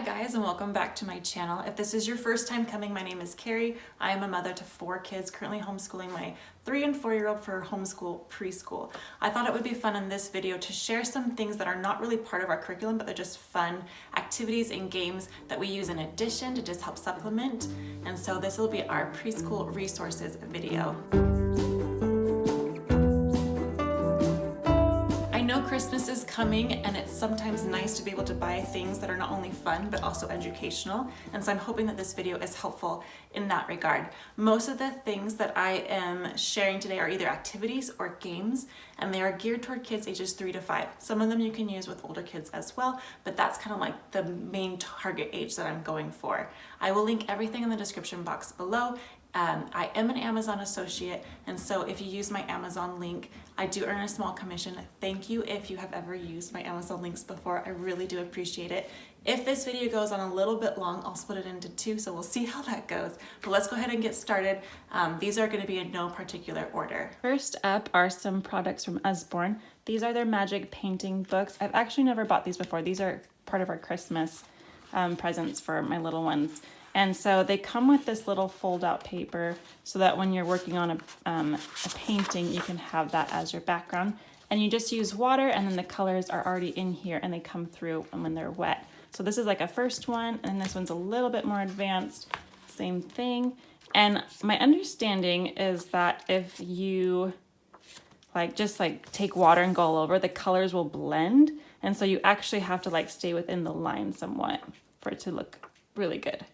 guys, and welcome back to my channel. If this is your first time coming, my name is Carrie. I am a mother to 4 kids, currently homeschooling my 3 and 4-year-old for homeschool preschool. I thought it would be fun in this video to share some things that are not really part of our curriculum, but they're just fun activities and games that we use in addition to just help supplement. And so this will be our preschool resources video. I know Christmas is coming, and it's sometimes nice to be able to buy things that are not only fun but also educational, and so I'm hoping that this video is helpful in that regard. Most of the things that I am sharing today are either activities or games, and they are geared toward kids ages 3 to 5. Some of them you can use with older kids as well, but that's kind of like the main target age that I'm going for. I will link everything in the description box below. I am an Amazon associate, and so if you use my Amazon link, I do earn a small commission. Thank you if you have ever used my Amazon links before. I really do appreciate it. If this video goes on a little bit long, I'll split it into 2, so we'll see how that goes. But let's go ahead and get started. These are going to be in no particular order. First up are some products from Usborne. These are their magic painting books. I've actually never bought these before. These are part of our Christmas presents for my little ones. And so they come with this little fold-out paper so that when you're working on a painting, you can have that as your background. And you just use water, and then the colors are already in here, and they come through when they're wet. So this is like a first one, and this one's a little bit more advanced. Same thing. And my understanding is that if you just take water and go all over, the colors will blend. And so you actually have to stay within the line somewhat for it to look really good.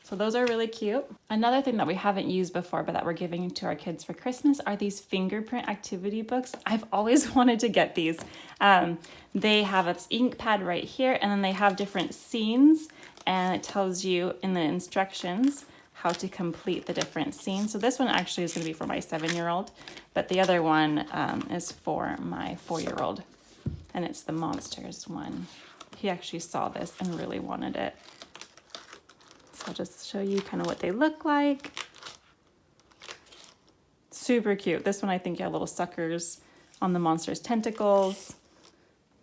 So those are really cute. Another thing that we haven't used before, but that we're giving to our kids for Christmas, are these fingerprint activity books. I've always wanted to get these. They have its ink pad right here, and then they have different scenes, and it tells you in the instructions how to complete the different scenes. So this one actually is going to be for my 7-year-old, but the other one is for my 4-year-old, and it's the Monsters one. He actually saw this and really wanted it. I'll just show you kind of what they look like. Super cute. This one, I think you have little suckers on the monster's tentacles.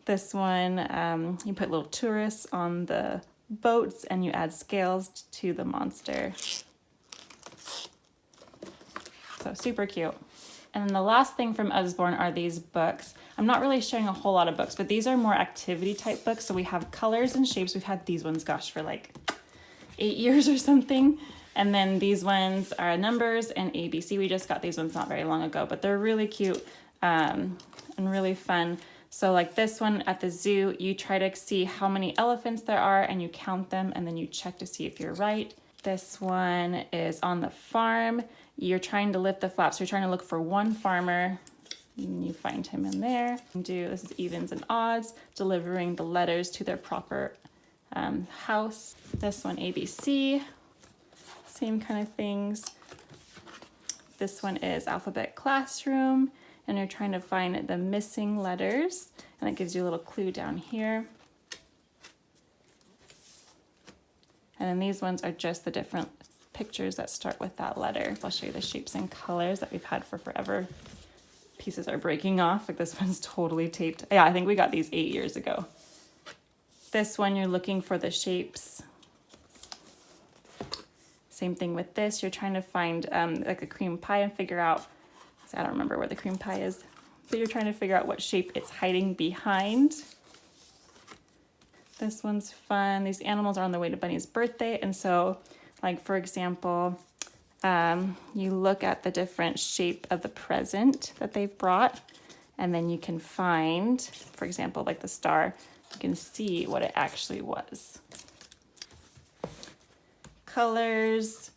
This one, you put little tourists on the boats and you add scales to the monster. So super cute. And then the last thing from Usborne are these books. I'm not really showing a whole lot of books, but these are more activity type books. So we have colors and shapes. We've had these ones, gosh, for 8 years or something. And then these ones are numbers and ABC. We just got these ones not very long ago, but they're really cute and really fun. So like this one at the zoo, you try to see how many elephants there are and you count them, and then you check to see if you're right. This one is on the farm. You're trying to lift the flaps. You're trying to look for one farmer. And you find him in there. This is evens and odds, delivering the letters to their proper house. This one, ABC, same kind of things. This one is alphabet classroom, and you're trying to find the missing letters, and it gives you a little clue down here. And then these ones are just the different pictures that start with that letter. I'll show you the shapes and colors that we've had for forever. Pieces are breaking off. Like this one's totally taped. Yeah, I think we got these 8 years ago. This one, you're looking for the shapes. Same thing with this. You're trying to find like a cream pie and figure out, I don't remember where the cream pie is, but you're trying to figure out what shape it's hiding behind. This one's fun. These animals are on the way to Bunny's birthday. And so, for example, you look at the different shape of the present that they've brought, and then you can find, for example, like the star, you can see what it actually was. Colors,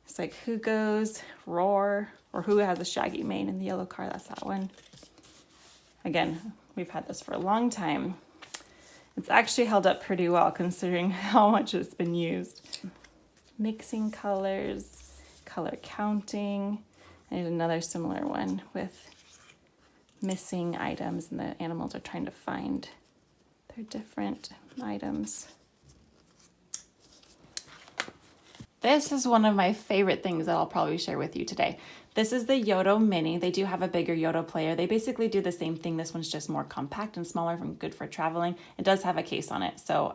it's like who goes, roar, or who has a shaggy mane in the yellow car, that's that one. Again, we've had this for a long time. It's actually held up pretty well considering how much it's been used. Mixing colors, color counting, and there's another similar one with missing items, and the animals are trying to find their different items. This is one of my favorite things that I'll probably share with you today. This is the Yodo Mini. They do have a bigger Yodo player. They basically do the same thing. This one's just more compact and smaller and good for traveling. It does have a case on it, so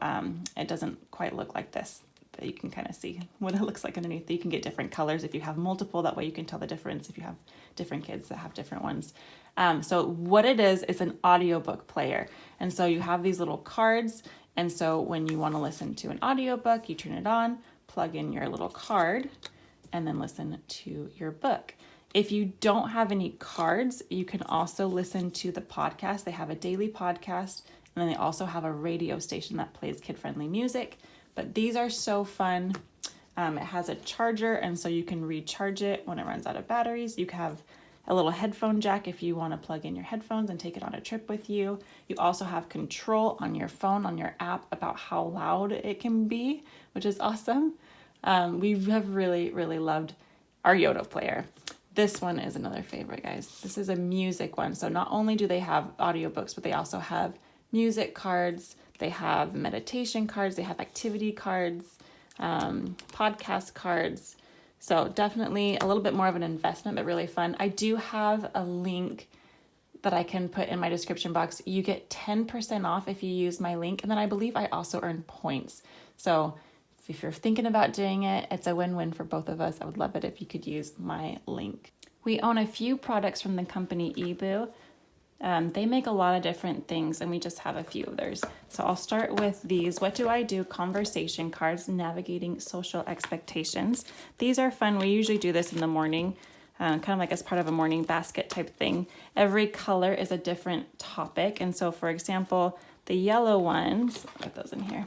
it doesn't quite look like this. But you can kind of see what it looks like underneath. You can get different colors if you have multiple. That way you can tell the difference if you have different kids that have different ones. So what it is an audiobook player. And so you have these little cards. And so when you want to listen to an audiobook, you turn it on, plug in your little card, and then listen to your book. If you don't have any cards, you can also listen to the podcast. They have a daily podcast, and then they also have a radio station that plays kid-friendly music. But these are so fun. It has a charger, and so you can recharge it when it runs out of batteries. You can have a little headphone jack if you want to plug in your headphones and take it on a trip with you. You also have control on your phone, on your app, about how loud it can be, which is awesome. We have really, really loved our Yodo player. This one is another favorite, guys. This is a music one. So not only do they have audiobooks, but they also have music cards. They have meditation cards. They have activity cards, podcast cards. So definitely a little bit more of an investment, but really fun. I do have a link that I can put in my description box. You get 10% off if you use my link. And then I believe I also earn points. So if you're thinking about doing it, it's a win-win for both of us. I would love it if you could use my link. We own a few products from the company Eeboo. They make a lot of different things, and we just have a few of theirs. So I'll start with these What Do I Do conversation cards, navigating social expectations. These are fun. We usually do this in the morning, kind of like as part of a morning basket type thing. Every color is a different topic. And so, for example, the yellow ones, I'll put those in here,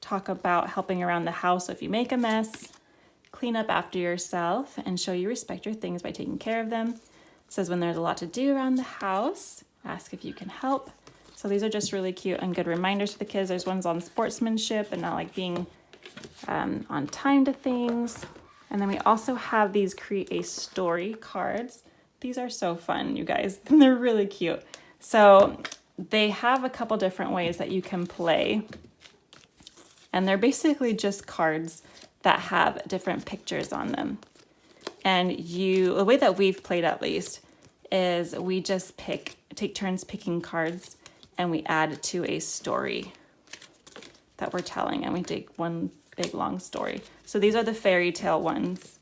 talk about helping around the house. So if you make a mess, clean up after yourself, and show you respect your things by taking care of them. It says when there's a lot to do around the house, ask if you can help. So these are just really cute and good reminders for the kids. There's ones on sportsmanship and not like being on time to things. And then we also have these create a story cards. These are so fun, you guys. They're really cute. So they have a couple different ways that you can play. And they're basically just cards that have different pictures on them. And the way that we've played at least, is we just take turns picking cards, and we add to a story that we're telling, and we take one big long story. So these are the Fairytale ones.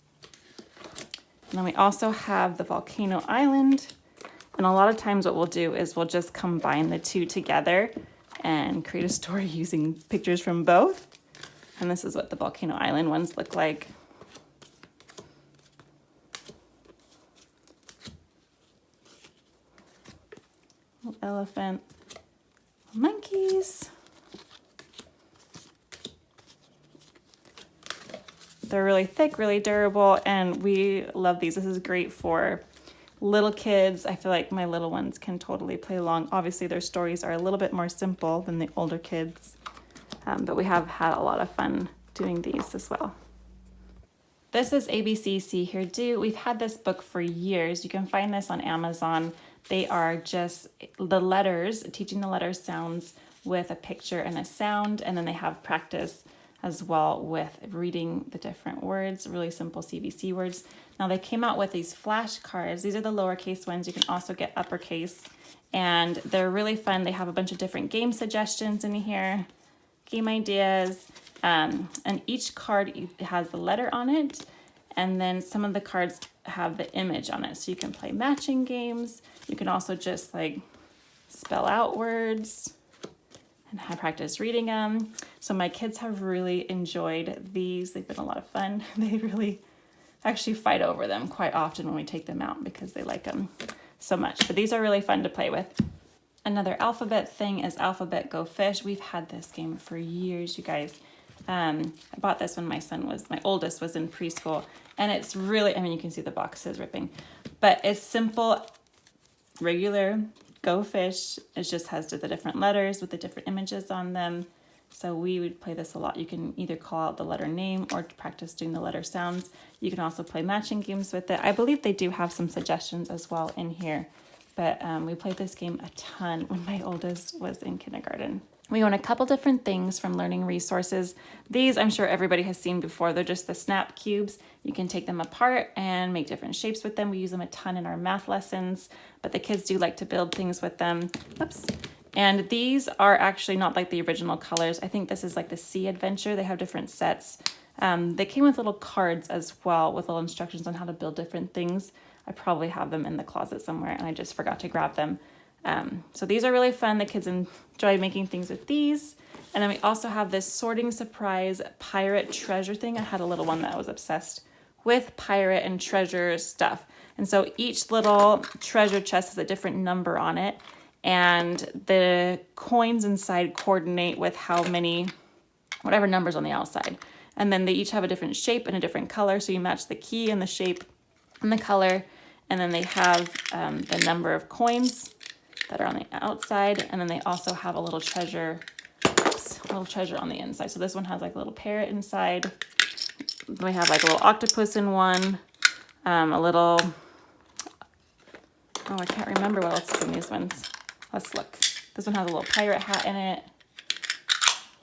And then we also have the Volcano Island. And a lot of times what we'll do is we'll just combine the two together and create a story using pictures from both. And this is what the Volcano Island ones look like. Little elephant, monkeys. They're really thick, really durable, and we love these. This is great for little kids. I feel like my little ones can totally play along. Obviously, their stories are a little bit more simple than the older kids, but we have had a lot of fun doing these as well. This is ABC See Hear Do. We've had this book for years. You can find this on Amazon. They are just the letters, teaching the letter sounds with a picture and a sound, and then they have practice as well with reading the different words, really simple CVC words. Now they came out with these flashcards. These are the lowercase ones. You can also get uppercase, and they're really fun. They have a bunch of different game suggestions in here, game ideas, and each card has the letter on it, and then some of the cards have the image on it. So you can play matching games. You can also just like spell out words and have practice reading them. So my kids have really enjoyed these. They've been a lot of fun. They really actually fight over them quite often when we take them out because they like them so much. But these are really fun to play with. Another alphabet thing is Alphabet Go Fish. We've had this game for years, you guys. I bought this when my oldest was in preschool, and it's really, I mean, you can see the box is ripping, but it's simple, regular Go Fish. It just has the different letters with the different images on them. So we would play this a lot. You can either call out the letter name or practice doing the letter sounds. You can also play matching games with it. I believe they do have some suggestions as well in here, but we played this game a ton when my oldest was in kindergarten. We own a couple different things from Learning Resources. These I'm sure everybody has seen before. They're just the snap cubes. You can take them apart and make different shapes with them. We use them a ton in our math lessons, but the kids do like to build things with them. Oops. And these are actually not like the original colors. I think this is like the Sea Adventure. They have different sets. They came with little cards as well with little instructions on how to build different things. I probably have them in the closet somewhere and I just forgot to grab them. So these are really fun. The kids enjoy making things with these. And then we also have this sorting surprise pirate treasure thing. I had a little one that was obsessed with pirate and treasure stuff. And so each little treasure chest has a different number on it. And the coins inside coordinate with how many, whatever number's on the outside. And then they each have a different shape and a different color. So you match the key and the shape and the color. And then they have the number of coins that are on the outside, and then they also have a little treasure on the inside. So this one has like a little parrot inside. We have like a little octopus in one, a little, I can't remember what else is in these ones. Let's look. This one has a little pirate hat in it.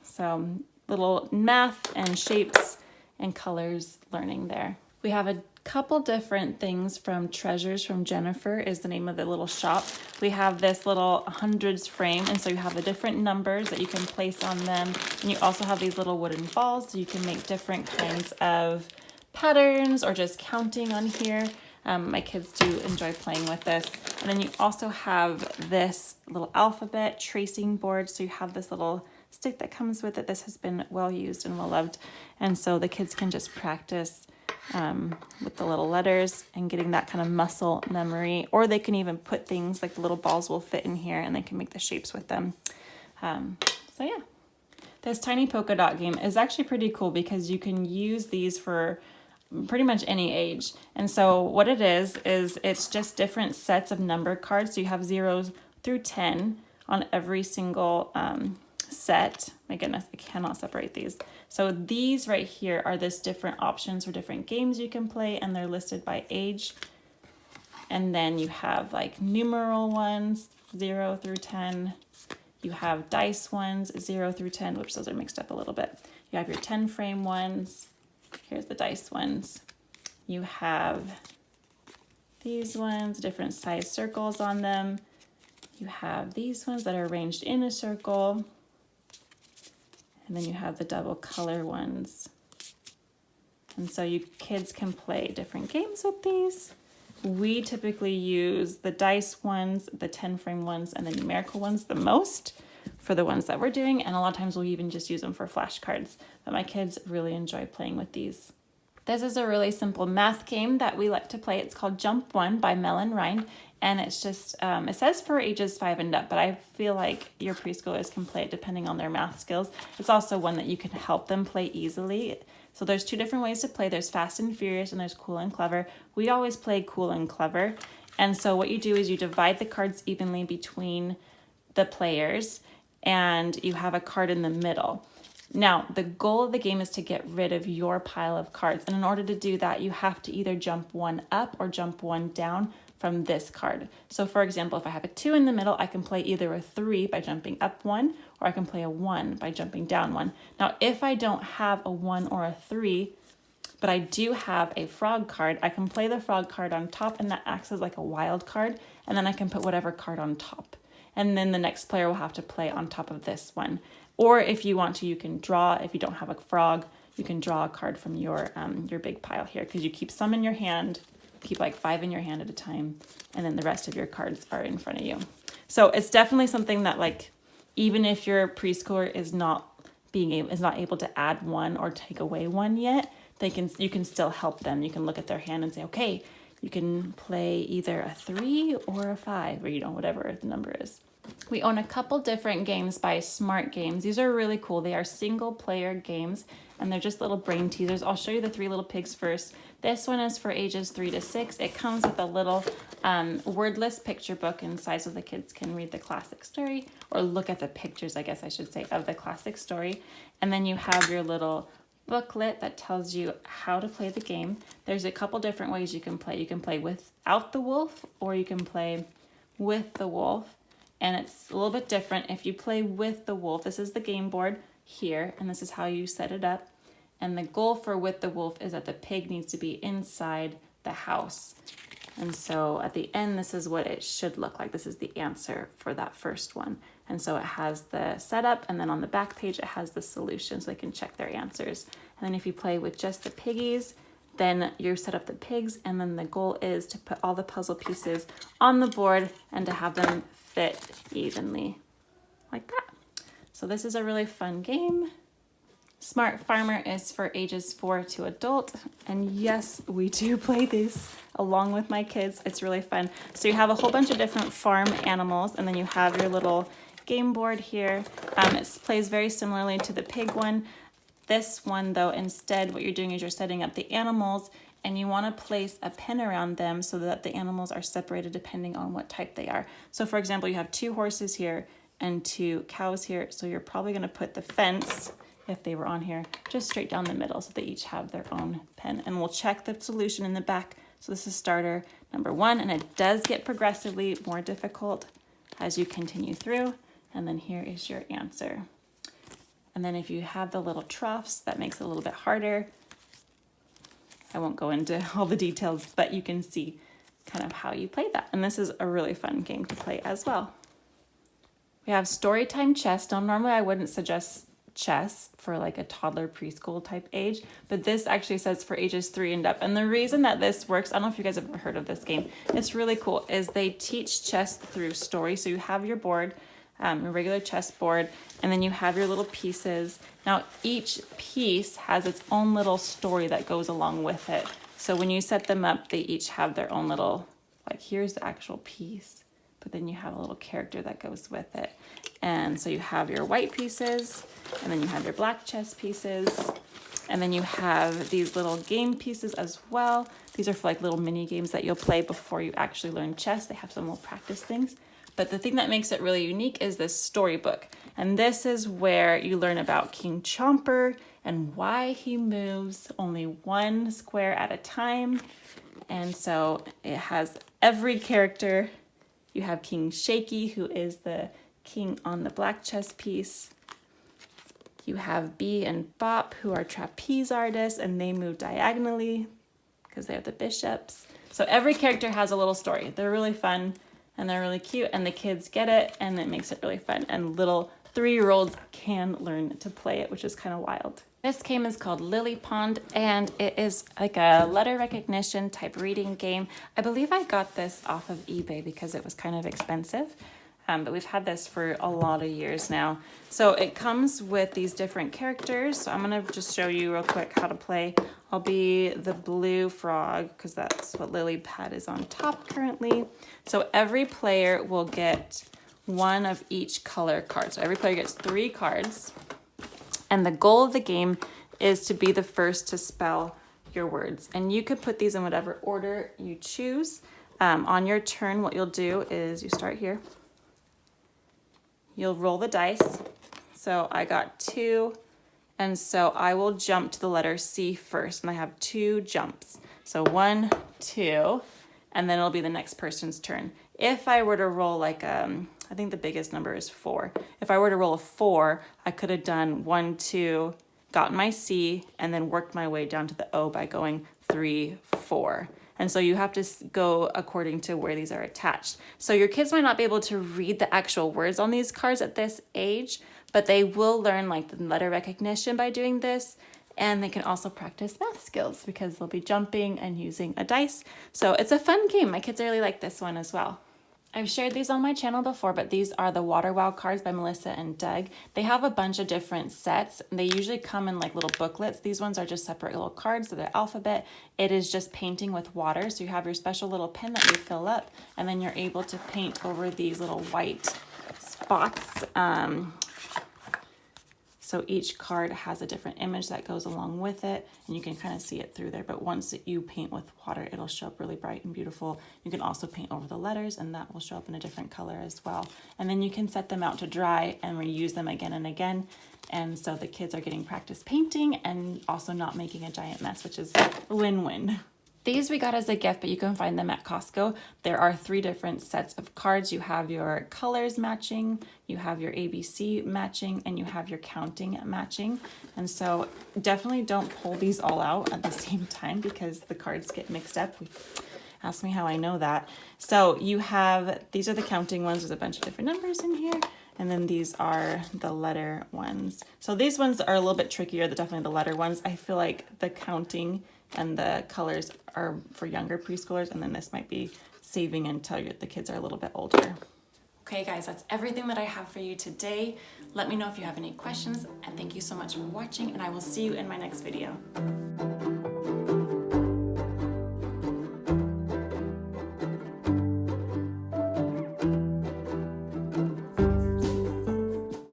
So little math and shapes and colors learning there. We have a couple different things from Treasures from Jennifer is the name of the little shop. We have this little hundreds frame, and so you have the different numbers that you can place on them, and you also have these little wooden balls so you can make different kinds of patterns or just counting on here. My kids do enjoy playing with this. And then you also have this little alphabet tracing board, so you have this little stick that comes with it. This has been well used and well loved, and so the kids can just practice with the little letters and getting that kind of muscle memory, or they can even put things like the little balls will fit in here and they can make the shapes with them. So yeah, this tiny polka dot game is actually pretty cool because you can use these for pretty much any age. And so what it is it's just different sets of number cards. So you have 0 through 10 on every single set. My goodness, I cannot separate these. So these right here are this different options for different games you can play, and they're listed by age. And then you have like numeral ones, 0 through 10. You have dice ones, 0 through 10. Whoops, those are mixed up a little bit. You have your 10 frame ones. Here's the dice ones. You have these ones, different size circles on them. You have these ones that are arranged in a circle. And then you have the double color ones. And so you kids can play different games with these. We typically use the dice ones, the 10 frame ones, and the numerical ones the most for the ones that we're doing. And a lot of times we'll even just use them for flashcards. But my kids really enjoy playing with these. This is a really simple math game that we like to play. It's called Jump 1 by Mel and Rind. And it's just, it says for ages 5 and up, but I feel like your preschoolers can play it depending on their math skills. It's also one that you can help them play easily. So there's 2 different ways to play. There's Fast and Furious and there's Cool and Clever. We always play Cool and Clever. And so what you do is you divide the cards evenly between the players and you have a card in the middle. Now, the goal of the game is to get rid of your pile of cards. And in order to do that, you have to either jump 1 up or jump 1 down from this card. So for example, if I have a 2 in the middle, I can play either a 3 by jumping up 1, or I can play a 1 by jumping down 1. Now, if I don't have a 1 or a 3, but I do have a frog card, I can play the frog card on top, and that acts as like a wild card, and then I can put whatever card on top. And then the next player will have to play on top of this one. Or if you want to, you can draw. If you don't have a frog, you can draw a card from your big pile here, because you keep some in your hand, keep like 5 in your hand at a time, and then the rest of your cards are in front of you. So it's definitely something that, like, even if your preschooler is not able to add 1 or take away 1 yet, you can still help them. You can look at their hand and say, okay, you can play either a 3 or a 5, or whatever the number is. We own a couple different games by Smart Games. These are really cool. They are single player games and they're just little brain teasers. I'll show you the 3 little pigs first. This one is for ages 3 to 6. It comes with a little wordless picture book inside so the kids can read the classic story, or look at the pictures, I guess I should say, of the classic story. And then you have your little booklet that tells you how to play the game. There's a couple different ways you can play. You can play without the wolf, or you can play with the wolf. And it's a little bit different if you play with the wolf. This is the game board here, and this is how you set it up. And the goal for with the wolf is that the pig needs to be inside the house. And so at the end, this is what it should look like. This is the answer for that first one. And so it has the setup, and then on the back page, it has the solution so they can check their answers. And then if you play with just the piggies, then you set up the pigs, and then the goal is to put all the puzzle pieces on the board and to have them fit evenly like that. So this is a really fun game. Smart Farmer is for ages 4 to adult. And yes, we do play this along with my kids. It's really fun. So you have a whole bunch of different farm animals, and then you have your little game board here. It plays very similarly to the pig one. This one though, instead what you're doing is you're setting up the animals, and you want to place a pin around them so that the animals are separated depending on what type they are. So for example, you have 2 horses here and 2 cows here. So you're probably going to put the fence, if they were on here, just straight down the middle so they each have their own pen. And we'll check the solution in the back. So this is starter number 1, and it does get progressively more difficult as you continue through. And then here is your answer. And then if you have the little troughs, that makes it a little bit harder. I won't go into all the details, but you can see kind of how you play that. And this is a really fun game to play as well. We have Storytime Chess. Now, normally I wouldn't suggest chess for like a toddler preschool type age, but this actually says for ages 3 and up. And the reason that this works, I don't know if you guys have ever heard of this game, it's really cool, is they teach chess through story. So you have your board, your regular chess board, and then you have your little pieces. Now each piece has its own little story that goes along with it. So when you set them up, they each have their own little, like here's the actual piece, but then you have a little character that goes with it. And so you have your white pieces, and then you have your black chess pieces, and then you have these little game pieces as well. These are for like little mini games that you'll play before you actually learn chess. They have some little practice things. But the thing that makes it really unique is this storybook. And this is where you learn about King Chomper and why he moves only 1 square at a time. And so it has every character. You have King Shaky, who is the king on the black chess piece. You have Bee and Bop, who are trapeze artists, and they move diagonally because they're the bishops. So every character has a little story. They're really fun and they're really cute, and the kids get it, and it makes it really fun. And little 3-year-olds can learn to play it, which is kind of wild. This game is called Lily Pond, and it is like a letter recognition type reading game. I believe I got this off of eBay because it was kind of expensive. But we've had this for a lot of years now. So it comes with these different characters. So I'm gonna just show you real quick how to play. I'll be the blue frog because that's what Lily Pad is on top currently. So every player will get 1 of each color card. So every player gets 3 cards. And the goal of the game is to be the first to spell your words. And you could put these in whatever order you choose. On your turn, what you'll do is you start here. You'll roll the dice. So I got 2, and so I will jump to the letter C first, and I have 2 jumps. So 1, 2, and then it'll be the next person's turn. If I were to roll like, I think the biggest number is 4. If I were to roll a 4, I could have done 1, 2, gotten my C, and then worked my way down to the O by going 3, 4. And so you have to go according to where these are attached. So your kids might not be able to read the actual words on these cards at this age, but they will learn like the letter recognition by doing this. And they can also practice math skills because they'll be jumping and using a dice. So it's a fun game. My kids really like this one as well. I've shared these on my channel before, but these are the Water Wow cards by Melissa and Doug. They have a bunch of different sets. They usually come in like little booklets. These ones are just separate little cards, so they're alphabet. It is just painting with water. So you have your special little pen that you fill up, and then you're able to paint over these little white spots. So each card has a different image that goes along with it, and you can kind of see it through there. But once you paint with water, it'll show up really bright and beautiful. You can also paint over the letters, and that will show up in a different color as well. And then you can set them out to dry and reuse them again and again. And so the kids are getting practice painting and also not making a giant mess, which is a win-win. These we got as a gift, but you can find them at Costco. There are 3 different sets of cards. You have your colors matching, you have your ABC matching, and you have your counting matching. And so definitely don't pull these all out at the same time because the cards get mixed up. Ask me how I know that. So you have, these are the counting ones. There's a bunch of different numbers in here. And then these are the letter ones. So these ones are a little bit trickier, definitely the letter ones. I feel like the counting and the colors are for younger preschoolers, and then this might be saving until the kids are a little bit older. Okay guys, that's everything that I have for you today. Let me know if you have any questions, and thank you so much for watching, and I will see you in my next video.